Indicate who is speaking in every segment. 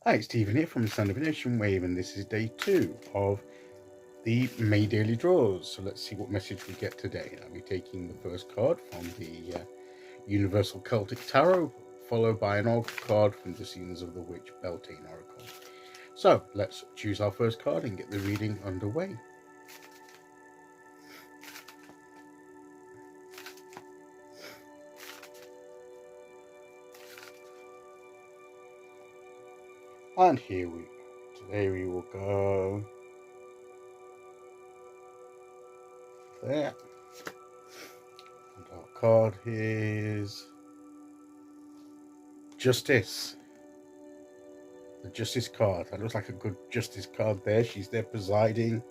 Speaker 1: Hi, it's Stephen here from the Sound of an Ocean Wave, and this is day 2 of the May Daily Draws. So let's see what message we get today. I'll be taking the first card from the Universal Celtic Tarot, followed by an oracle card from the Scenes of the Witch Beltane Oracle. So let's choose our first card and get the reading underway. And today we will go there. And our card is Justice. The Justice card. That looks like a good Justice card there. She's there presiding.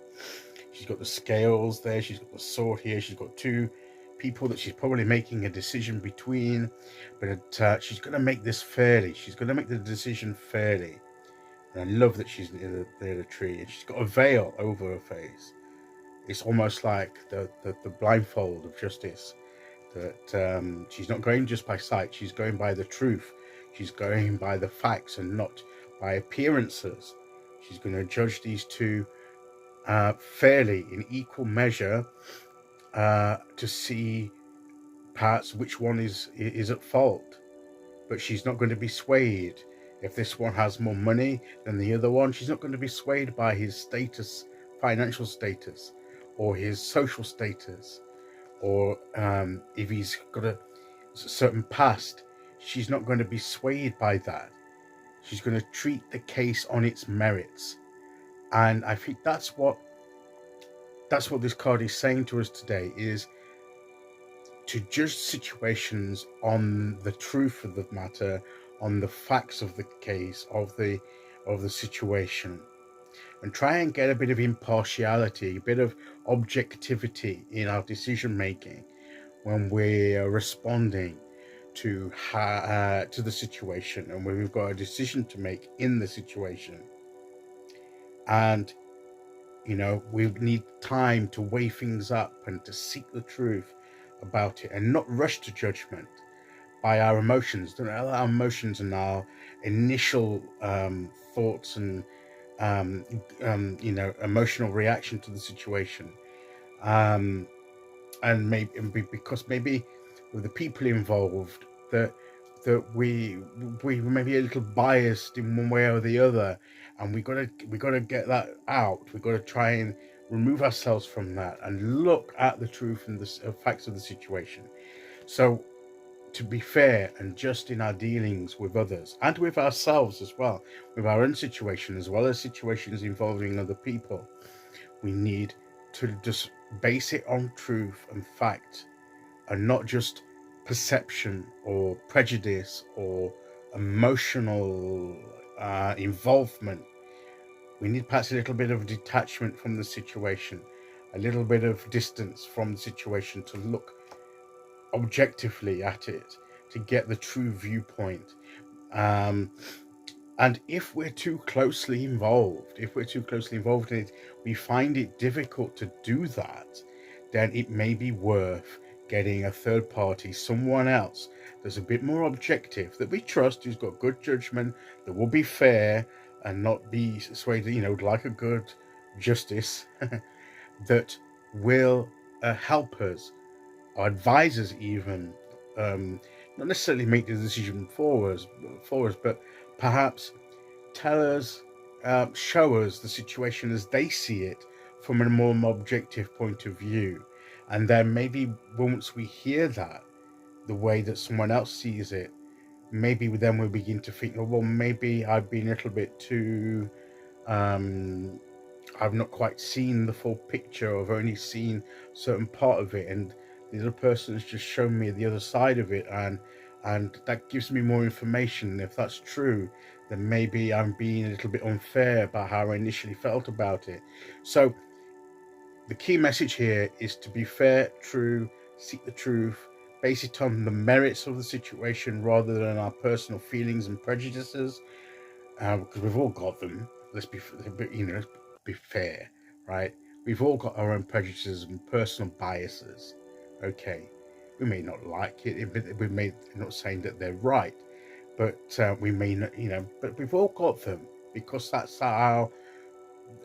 Speaker 1: She's got the scales there. She's got the sword here. She's got two people that she's probably making a decision between. But she's going to make this fairly. She's going to make the decision fairly. And I love that she's near the tree. And she's got a veil over her face. It's almost like the blindfold of justice. That she's not going just by sight. She's going by the truth. She's going by the facts and not by appearances. She's going to judge these two fairly in equal measure to see perhaps which one is at fault. But she's not going to be swayed. If this one has more money than the other one, she's not going to be swayed by his status, financial status, or his social status, or if he's got a certain past. She's not going to be swayed by that. She's going to treat the case on its merits. And I think that's what this card is saying to us today, is to judge situations on the truth of the matter, on the facts of the case, of the situation, and try and get a bit of impartiality, a bit of objectivity in our decision making when we're responding to the situation, and when we've got a decision to make in the situation. And we need time to weigh things up and to seek the truth about it, and not rush to judgment by our emotions. Don't allow our emotions and our initial thoughts and emotional reaction to the situation, and because maybe with the people involved that we may be a little biased in one way or the other, and we gotta get that out. We gotta try and remove ourselves from that and look at the truth and the facts of the situation. So to be fair and just in our dealings with others and with ourselves as well, with our own situation as well as situations involving other people, we need to just base it on truth and fact, and not just perception or prejudice or emotional involvement. We need perhaps a little bit of detachment from the situation, a little bit of distance from the situation, to look objectively at it, to get the true viewpoint. And if we're too closely involved in it, we find it difficult to do that, then it may be worth getting a third party, someone else that's a bit more objective, that we trust, who's got good judgment, that will be fair and not be swayed, like a good justice, that will help us, or advise us even, not necessarily make the decision for us, but perhaps tell us, show us the situation as they see it from a more objective point of view. And then maybe once we hear that, the way that someone else sees it, maybe then we'll begin to think, oh, well, maybe I've been a little bit too, I've not quite seen the full picture. I've only seen a certain part of it, and the other person has just shown me the other side of it, and that gives me more information. If that's true, then maybe I'm being a little bit unfair about how I initially felt about it. So the key message here is to be fair, true, seek the truth, base it on the merits of the situation rather than our personal feelings and prejudices, because we've all got them. Let's be fair, right? We've all got our own prejudices and personal biases. Okay, we may not like it, we may not saying that they're right, but we may not, but we've all got them, because that's how,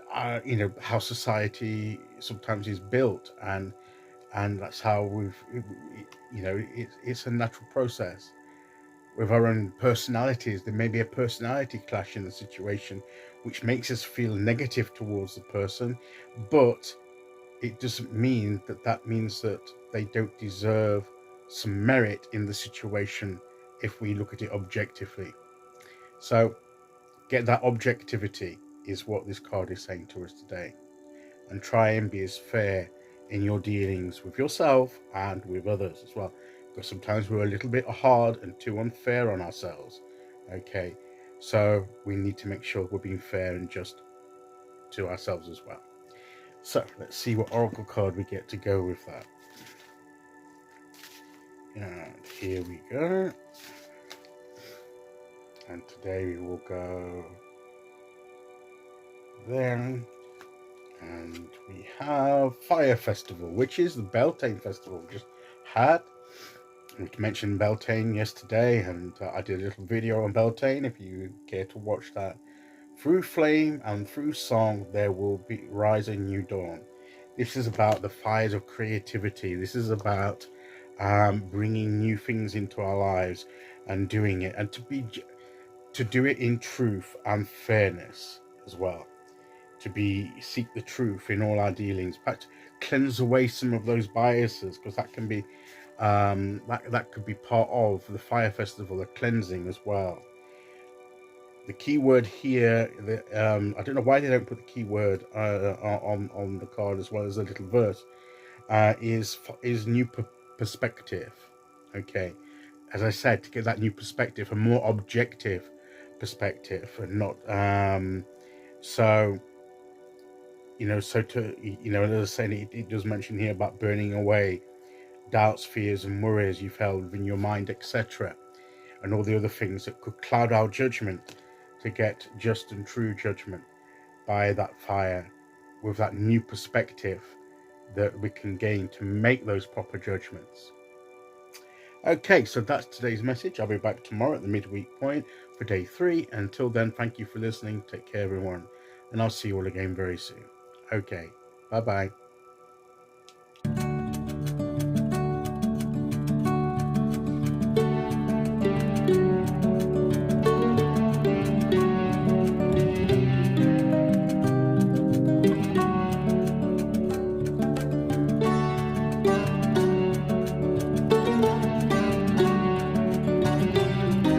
Speaker 1: how society sometimes is built, and that's how it's a natural process. With our own personalities, there may be a personality clash in the situation, which makes us feel negative towards the person, but it doesn't mean that means that they don't deserve some merit in the situation if we look at it objectively. So get that objectivity is what this card is saying to us today, and try and be as fair in your dealings with yourself and with others as well, because sometimes we're a little bit hard and too unfair on ourselves. Okay, so we need to make sure we're being fair and just to ourselves as well. So let's see what oracle card we get to go with that. And here we go. And today we will go there. And we have Fire Festival, which is the Beltane festival we just had. We mentioned Beltane yesterday, and I did a little video on Beltane if you care to watch that. Through flame and through song, there will be rise a new dawn. This is about the fires of creativity. This is about bringing new things into our lives and doing it, and to do it in truth and fairness as well. To seek the truth in all our dealings, but cleanse away some of those biases, because that can be that could be part of the Fire Festival, the cleansing as well. The key word here, I don't know why they don't put the key word on the card as well as a little verse, is new perspective. Okay, as I said, to get that new perspective, a more objective perspective, and not so as I said, it does mention here about burning away doubts, fears, and worries you've held within your mind, etc., and all the other things that could cloud our judgment, to get just and true judgment by that fire, with that new perspective that we can gain to make those proper judgments. Okay, so that's today's message. I'll be back tomorrow at the midweek point for day 3. Until then, thank you for listening. Take care, everyone, and I'll see you all again very soon. Okay, bye-bye.